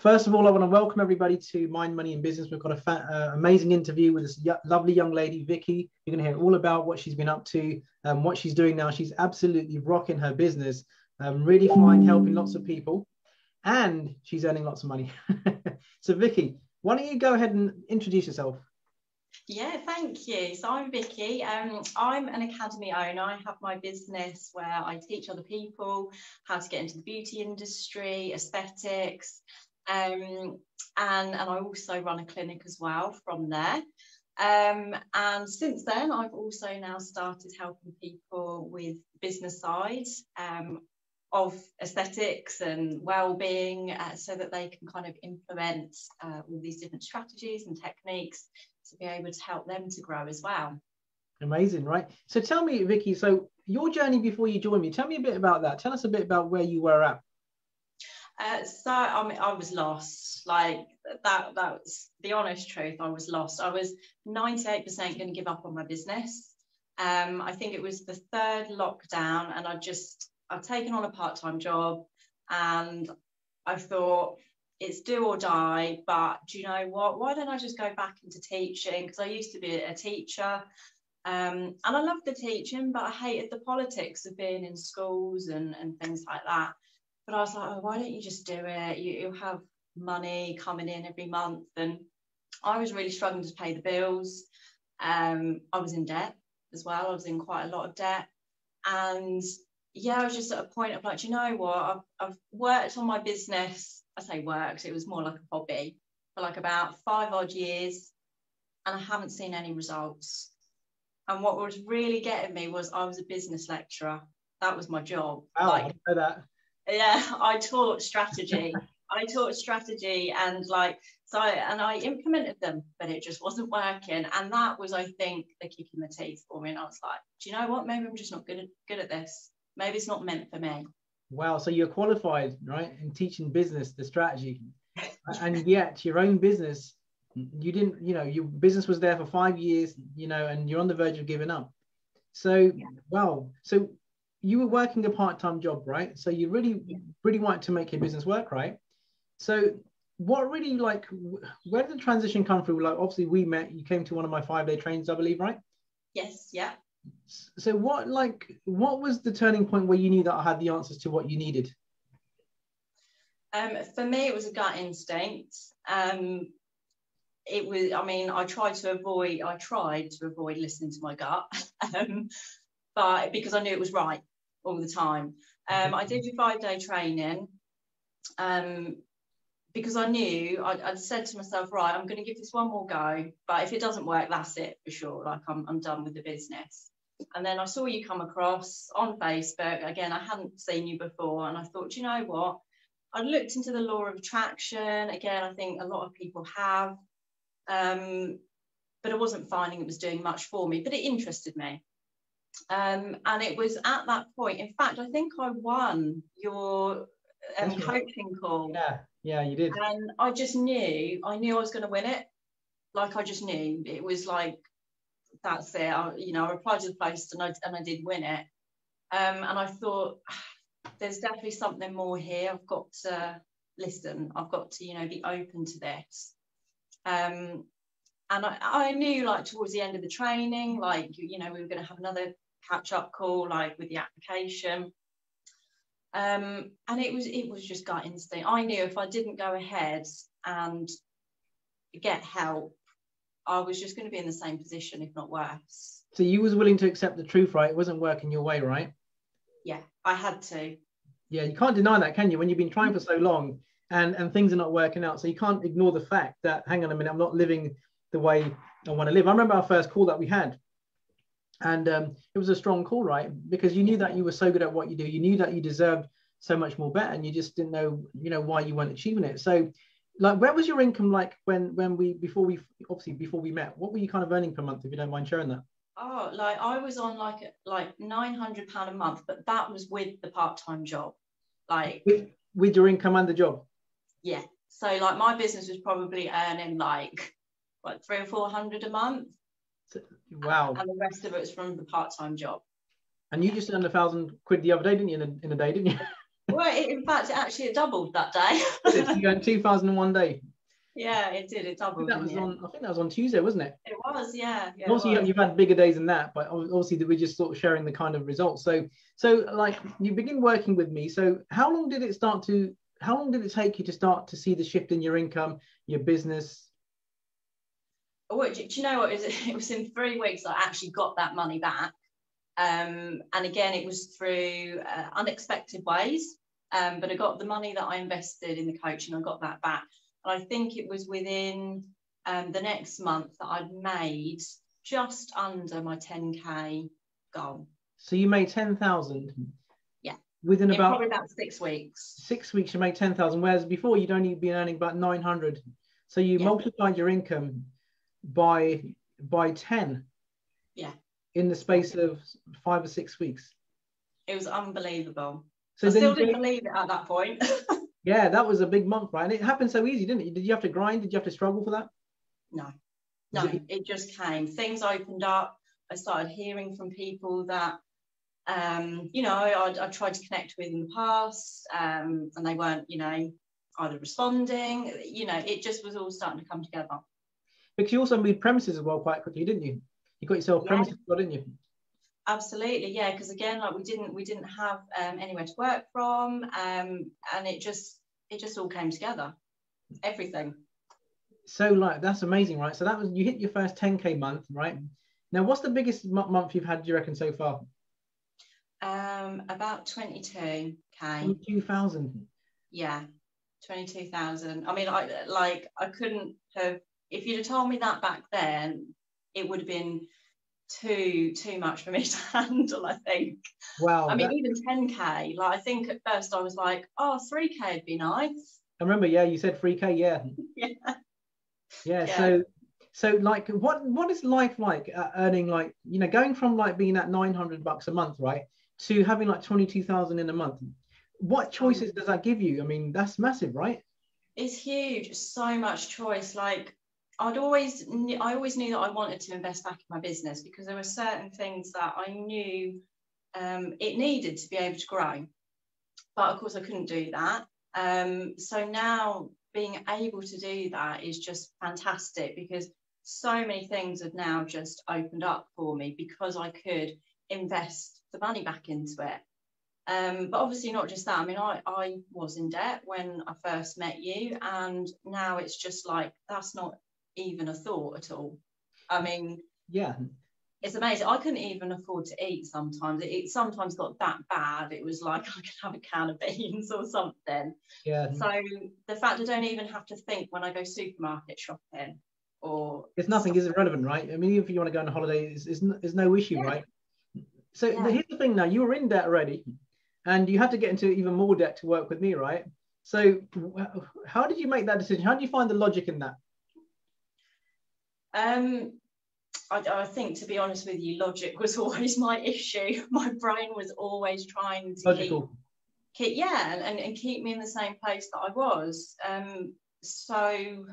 First of all, I want to welcome everybody to Mind, Money and Business. We've got an amazing interview with this lovely young lady, Vicky. You're going to hear all about what she's been up to, what she's doing now. She's absolutely rocking her business, really flying, helping lots of people, and she's earning lots of money. So Vicky, why don't you go ahead and introduce yourself? Yeah, thank you. So I'm Vicky. I'm an academy owner. I have my business where I teach other people how to get into the beauty industry, aesthetics, and I also run a clinic as well from there. And since then, I've also now started helping people with business side of aesthetics and well-being, so that they can kind of implement all these different strategies and techniques to be able to help them to grow as well. Amazing, right? So tell me, Vicky, so your journey before you joined me, tell me a bit about that. Tell us a bit about where you were at. So I mean, I was lost. Like that's the honest truth. I was lost. I was 98% going to give up on my business. I think it was the third lockdown, and I'd taken on a part-time job, and I thought, it's do or die. But do you know what? Why don't I just go back into teaching? Because I used to be a teacher, and I loved the teaching, but I hated the politics of being in schools and things like that. But I was like, oh, why don't you just do it? You'll have money coming in every month. And I was really struggling to pay the bills. I was in debt as well. I was in quite a lot of debt. And yeah, I was just at a point of like, do you know what? I've worked on my business. I say worked, it was more like a hobby, for like about 5 odd years. And I haven't seen any results. And what was really getting me was I was a business lecturer. That was my job. Wow, like, I know that. Yeah, I taught strategy. And I implemented them, but it just wasn't working. And that was, I think, the kick in the teeth for me. And I was like, do you know what? Maybe I'm just not good at this. Maybe it's not meant for me. Wow, so you're qualified, right, in teaching business, the strategy, and yet your own business, you didn't, your business was there for 5 years, and you're on the verge of giving up. So, yeah. Wow. So you were working a part-time job, right? So you really wanted to make your business work, right? So what really, like, where did the transition come through? Like, obviously we met, you came to one of my 5-day trainings, I believe, right? Yes, yeah. So what was the turning point where you knew that I had the answers to what you needed? For me, it was a gut instinct. It was, I mean, I tried to avoid listening to my gut, but because I knew it was right all the time. I did your 5-day training, because I knew I'd said to myself, right, I'm going to give this one more go, but if it doesn't work, that's it for sure. Like I'm done with the business. And then I saw you come across on Facebook. Again, I hadn't seen you before, and I thought, do you know what? I looked into the law of attraction. Again, I think a lot of people have, but I wasn't finding it was doing much for me, but it interested me. And it was at that point, in fact, I think I won your coaching call. Yeah, you did. And I just knew I was going to win it. Like, I just knew it was like, that's it. I replied to the post, and I did win it. And I thought, there's definitely something more here. I've got to listen. I've got to, be open to this. And I knew, like, towards the end of the training, like, we were going to have another catch-up call, like, with the application. And it was just gut instinct. I knew if I didn't go ahead and get help, I was just going to be in the same position, if not worse. So you was willing to accept the truth, right? It wasn't working your way, right? Yeah, I had to. Yeah, you can't deny that, can you? When you've been trying for so long and things are not working out. So you can't ignore the fact that, hang on a minute, I'm not living the way I want to live. I remember our first call that we had. And it was a strong call, right? Because you knew that you were so good at what you do. You knew that you deserved so much more better, and you just didn't know, why you weren't achieving it. So, like, where was your income like before we met? What were you kind of earning per month, if you don't mind sharing that? Oh, like, I was on like £900 a month, but that was with the part-time job. Like, with your income and the job? Yeah. So, like, my business was probably earning like 300 or 400 a month. Wow. And the rest of it was from the part-time job. And you just earned £1,000 the other day, didn't you? In a day, didn't you? Well, in fact, it doubled that day. It's going 2,001 day. Yeah, it did. It doubled in the end. I think that was on Tuesday, wasn't it? It was, yeah. Yeah, obviously, it was. you've had bigger days than that, but obviously we're just sort of sharing the kind of results. So like you begin working with me. So how long did it take you to start to see the shift in your income, your business? Oh, do you know what? It was in 3 weeks I actually got that money back. And again, it was through unexpected ways. But I got the money that I invested in the coaching, I got that back. And I think it was within the next month that I'd made just under my 10K goal. So you made 10,000. Yeah. Within probably about 6 weeks. 6 weeks, you made 10,000, whereas before you'd only been earning about 900. So you multiplied your income by 10. Yeah. In the space of 5 or 6 weeks. It was unbelievable. So I still didn't believe it at that point. Yeah, that was a big month, right? And it happened so easy, didn't it? Did you have to grind? Did you have to struggle for that? No, it just came. Things opened up. I started hearing from people that, I tried to connect with in the past, and they weren't, either responding. It just was all starting to come together. Because you also moved premises as well quite quickly, didn't you? You got yourself premises, didn't you? Absolutely, yeah. Because again, like we didn't have anywhere to work from, and it just all came together. Everything. So like that's amazing, right? So that was you hit your first 10K month, right? Now, what's the biggest month you've had, do you reckon, so far? About 22K. 22,000. Yeah, 22,000. I mean, I couldn't have, if you'd have told me that back then, it would have been too much for me to handle, I think. Wow. I mean, even 10K, like I think at first I was like, oh, 3K would be nice. I remember, yeah, you said 3K, yeah. Yeah. So like what is life like earning, like, going from like being at $900 a month, right, to having like 22,000 in a month? What choices does that give you? I mean, that's massive, right? It's huge. So much choice. Like I always knew that I wanted to invest back in my business because there were certain things that I knew it needed to be able to grow. But of course I couldn't do that. So now being able to do that is just fantastic because so many things have now just opened up for me because I could invest the money back into it. But obviously not just that. I mean, I was in debt when I first met you, and now it's just like that's not even a thought at all. I mean, yeah, it's amazing. I couldn't even afford to eat sometimes. It sometimes got that bad. It was like I could have a can of beans or something. Yeah. So the fact I don't even have to think when I go supermarket shopping or it's nothing is irrelevant, right? I mean, even if you want to go on a holiday, it's no issue, right? So here's the thing now, you were in debt already and you had to get into even more debt to work with me, right? So how did you make that decision? How did you find the logic in that? I think, to be honest with you, logic was always my issue. My brain was always trying to keep and keep me in the same place that I was. So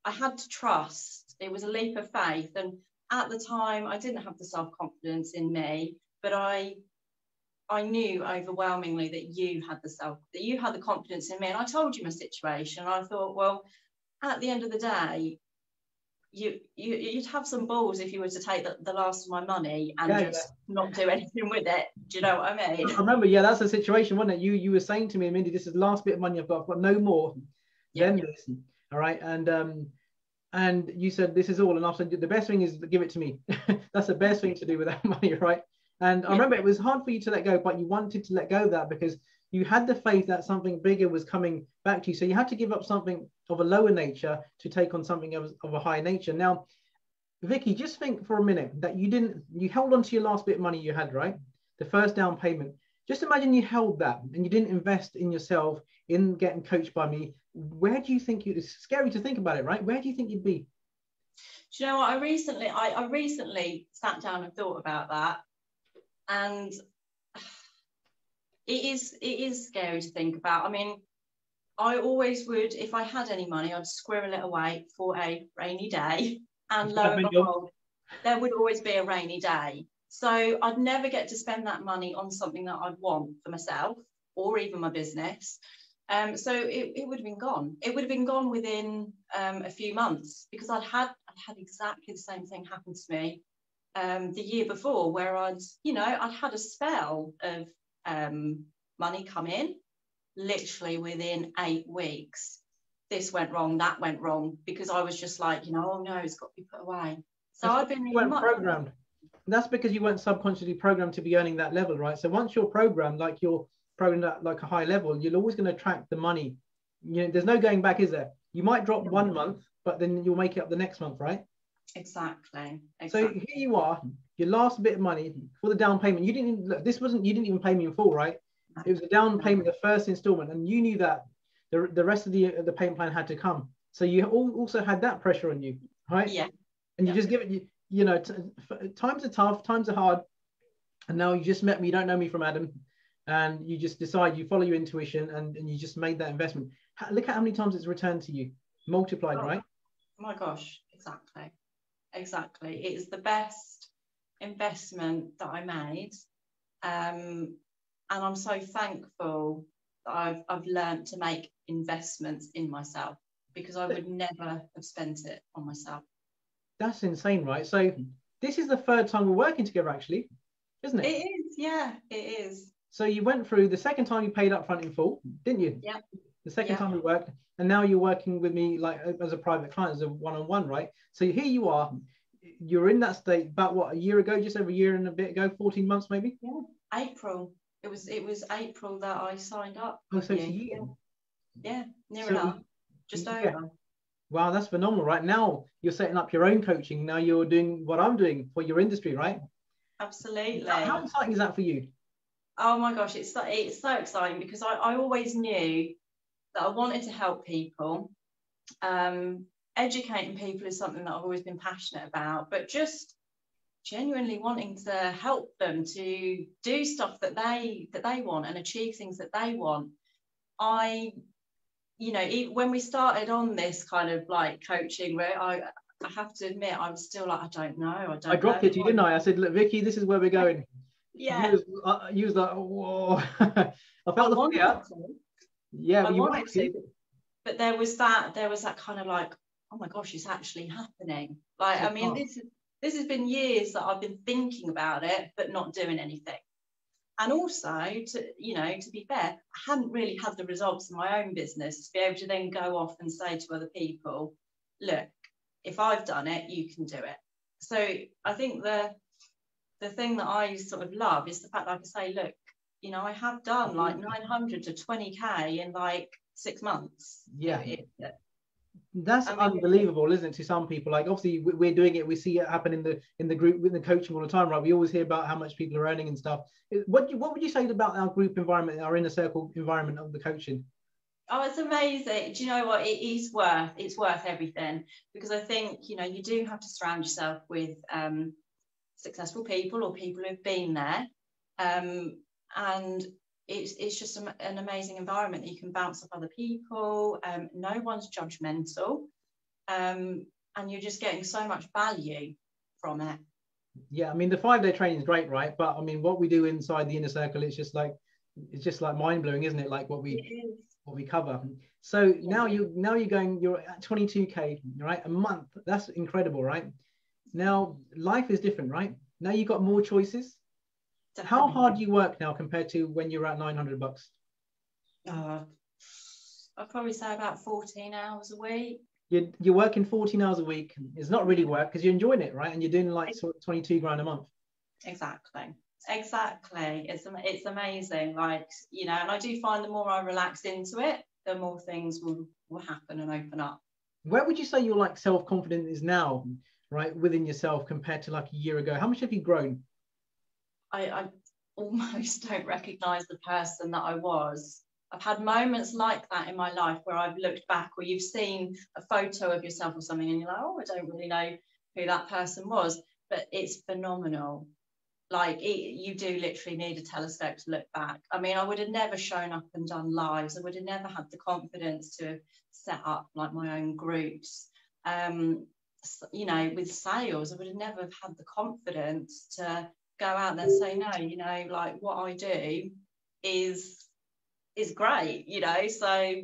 I had to trust. It was a leap of faith. And at the time, I didn't have the self-confidence in me, but I knew overwhelmingly that you had the confidence in me. And I told you my situation. And I thought, well, at the end of the day, you'd have some balls if you were to take the last of my money and not do anything with it. Do you know what I mean? I remember, that's the situation, wasn't it? You were saying to me, Mindy, this is the last bit of money I've got no more than this. All right. And you said this is all, and I said the best thing is to give it to me. That's the best thing to do with that money, right? And I remember it was hard for you to let go, but you wanted to let go of that because you had the faith that something bigger was coming back to you. So you had to give up something of a lower nature to take on something of a higher nature. Now, Vicky, just think for a minute that you held on to your last bit of money you had, right? The first down payment. Just imagine you held that and you didn't invest in yourself, in getting coached by me. Where do you think it's scary to think about it, right? Where do you think you'd be? Do you know what? I recently sat down and thought about that. And it is scary to think about. I mean, I always would, if I had any money, I'd squirrel it away for a rainy day. And lo and behold, there would always be a rainy day. So I'd never get to spend that money on something that I'd want for myself or even my business. So it would have been gone. It would have been gone within a few months, because I'd had exactly the same thing happen to me the year before, where I'd had a spell of money come in literally within 8 weeks. This went wrong, that went wrong, because I was just like, oh no, it's got to be put away. So I've been programmed. That's because you weren't subconsciously programmed to be earning that level, right? So once you're programmed, like you're programmed at like a high level, you're always going to attract the money. There's no going back, is there? You might drop 1 month, but then you'll make it up the next month, right? Exactly. So here you are, your last bit of money for the down payment. You didn't even pay me in full, right? It was a down payment, the first installment, and you knew that the rest of the payment plan had to come. So you also had that pressure on you, right? Yeah. And you just give it, times are tough, times are hard, and now you just met me, you don't know me from Adam, and you just decide, you follow your intuition, and you just made that investment. Look at how many times it's returned to you, multiplied, right? Oh my gosh, exactly. It is the best investment that I made, and I'm so thankful that I've learned to make investments in myself, because I would never have spent it on myself. That's insane, right? So this is the third time we're working together, actually, isn't it? It is, yeah, it is. So you went through the second time you paid up front in full, didn't you? Yeah. The second time we worked, and now you're working with me like as a private client, as a one-on-one, right? So here you are, you're in that state about what, a year ago, just over a year and a bit ago, 14 months maybe? Yeah, April. It was April that I signed up. Oh, so it's a year. Yeah, near enough. Just over. Wow, that's phenomenal, right? Now you're setting up your own coaching. Now you're doing what I'm doing for your industry, right? Absolutely. How exciting is that for you? Oh my gosh, it's so exciting, because I always knew that I wanted to help people. Educating people is something that I've always been passionate about, but just genuinely wanting to help them to do stuff that they want and achieve things that they want. When we started on this kind of like coaching, where I have to admit, I was still like, I don't know. I dropped it to you, didn't I? I said, look, Vicky, this is where we're going. Yeah. You was like, whoa. I felt the fear. Yeah, but you wanted to. But there was that kind of like, oh my gosh, it's actually happening. Like, I mean, this has been years that I've been thinking about it, but not doing anything. And also, to be fair, I hadn't really had the results in my own business to be able to then go off and say to other people, look, if I've done it, you can do it. So I think the thing that I sort of love is the fact that I can say, look, I have done like 900 to 20K in like 6 months. Yeah. That's unbelievable, isn't it, to some people? Like, obviously we're doing it, we see it happen in the group, with the coaching all the time, right? We always hear about how much people are earning and stuff. What would you say about our group environment, our inner circle environment of the coaching? Oh, it's amazing. Do you know what? It's worth everything, because I think you do have to surround yourself with successful people, or people who've been there, and it's just an amazing environment that you can bounce off other people. No one's judgmental, and you're just getting so much value from it. Yeah, I mean, the 5-day training is great, right? But I mean, what we do inside the inner circle, it's just like mind blowing, isn't it? Like what we cover. So now you're at 22K, right? A month. That's incredible, right? Now life is different, right? Now you've got more choices. Definitely. How hard do you work now compared to when you were at $900? I'd probably say about 14 hours a week. You're working 14 hours a week. It's not really work, because you're enjoying it, right? And you're doing like sort of 22 grand a month. Exactly. It's amazing. Like, and I do find the more I relax into it, the more things will happen and open up. Where would you say your like self-confidence is now, right, within yourself compared to like a year ago? How much have you grown? I almost don't recognize the person that I was. I've had moments like that in my life where I've looked back, where you've seen a photo of yourself or something and you're like, oh, I don't really know who that person was, but it's phenomenal. Like, you do literally need a telescope to look back. I mean, I would have never shown up and done lives. I would have never had the confidence to set up like my own groups. With sales, I would have never have had the confidence to go out there and say, no, like what I do is is great, you know. So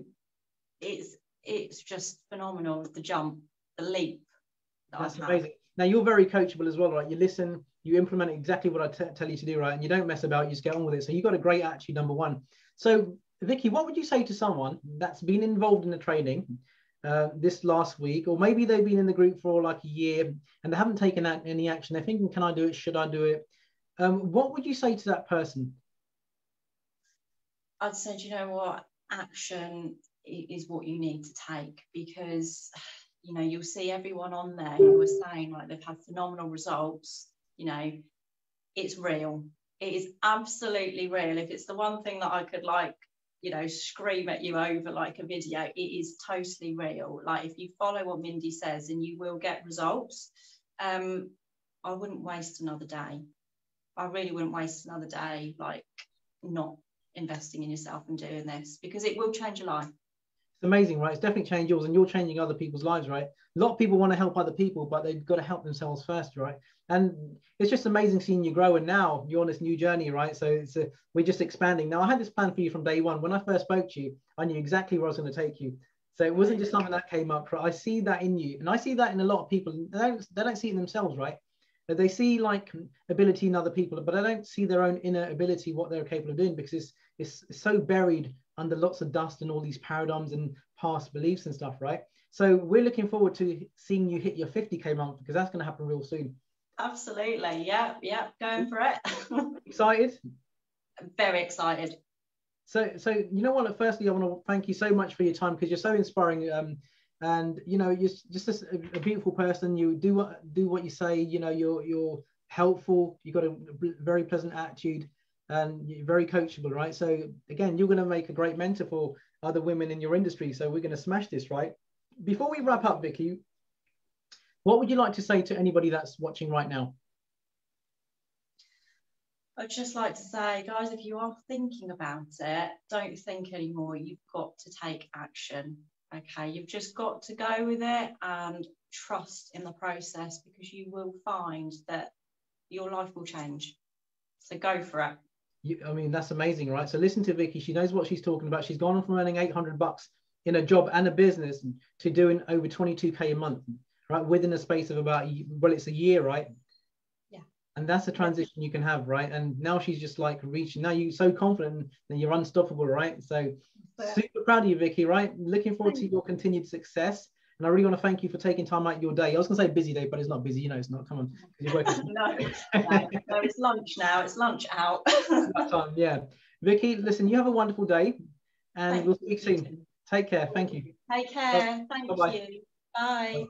it's just phenomenal, the jump, the leap that That's I've amazing. Now you're very coachable as well, right? You listen, you implement exactly what I tell you to do, right? And you don't mess about, you just get on with it. So you got a great attitude, number one. So Vicky, what would you say to someone that's been involved in the training this last week, or maybe they've been in the group for like a year and they haven't taken any action? They're thinking, can I do it? Should I do it? What would you say to that person? I'd say, do you know what? Action is what you need to take, because, you know, you'll see everyone on there who are saying like they've had phenomenal results. You know, it's real. It is absolutely real. If it's the one thing that I could, like, you know, scream at you over like a video, it is totally real. Like, if you follow what Mindy says, and you will get results. I wouldn't waste another day. I really wouldn't waste another day, like, not investing in yourself and doing this, because it will change your life. It's amazing, right? It's definitely changed yours, and you're changing other people's lives, right? A lot of people want to help other people, but they've got to help themselves first, right? And it's just amazing seeing you grow, and now you're on this new journey, right? So we're just expanding. Now, I had this plan for you from day one. When I first spoke to you, I knew exactly where I was going to take you. So it wasn't just something that came up. I see that in you, and I see that in a lot of people. They don't see it in themselves, right? They see like ability in other people, but they don't see their own inner ability, what they're capable of doing, because it's so buried under lots of dust and all these paradigms and past beliefs and stuff, right? So we're looking forward to seeing you hit your 50K month, because that's going to happen real soon. Absolutely. Yeah, going for it. Excited? Very excited. So you know what, firstly I want to thank you so much for your time, because you're so inspiring, and you know, you're just a beautiful person. You do what you say. You know, you're helpful, you've got a very pleasant attitude, and you're very coachable, right? So again, you're going to make a great mentor for other women in your industry. So we're going to smash this, right? Before we wrap up, Vicky, what would you like to say to anybody that's watching right now? I'd just like to say, guys, if you are thinking about it, don't think anymore. You've got to take action. Okay, you've just got to go with it and trust in the process, because you will find that your life will change. So go for it. I mean, that's amazing, right? So listen to Vicky. She knows what she's talking about. She's gone from earning $800 in a job and a business to doing over 22K a month, right? Within a space of about, well, it's a year, right? Yeah. And that's a transition you can have, right? And now she's just like reaching. Now you're so confident that you're unstoppable, right? So super proud of you, Vicky, right? Looking forward to your continued success. And I really want to thank you for taking time out of your day. I was going to say busy day, but it's not busy. You know, it's not. Come on. You're working. no, it's lunch now. It's lunch out. That time, yeah. Vicky, listen, you have a wonderful day, and we'll speak soon. Take care. Thank you. Take care. Thank Bye-bye. you. Bye.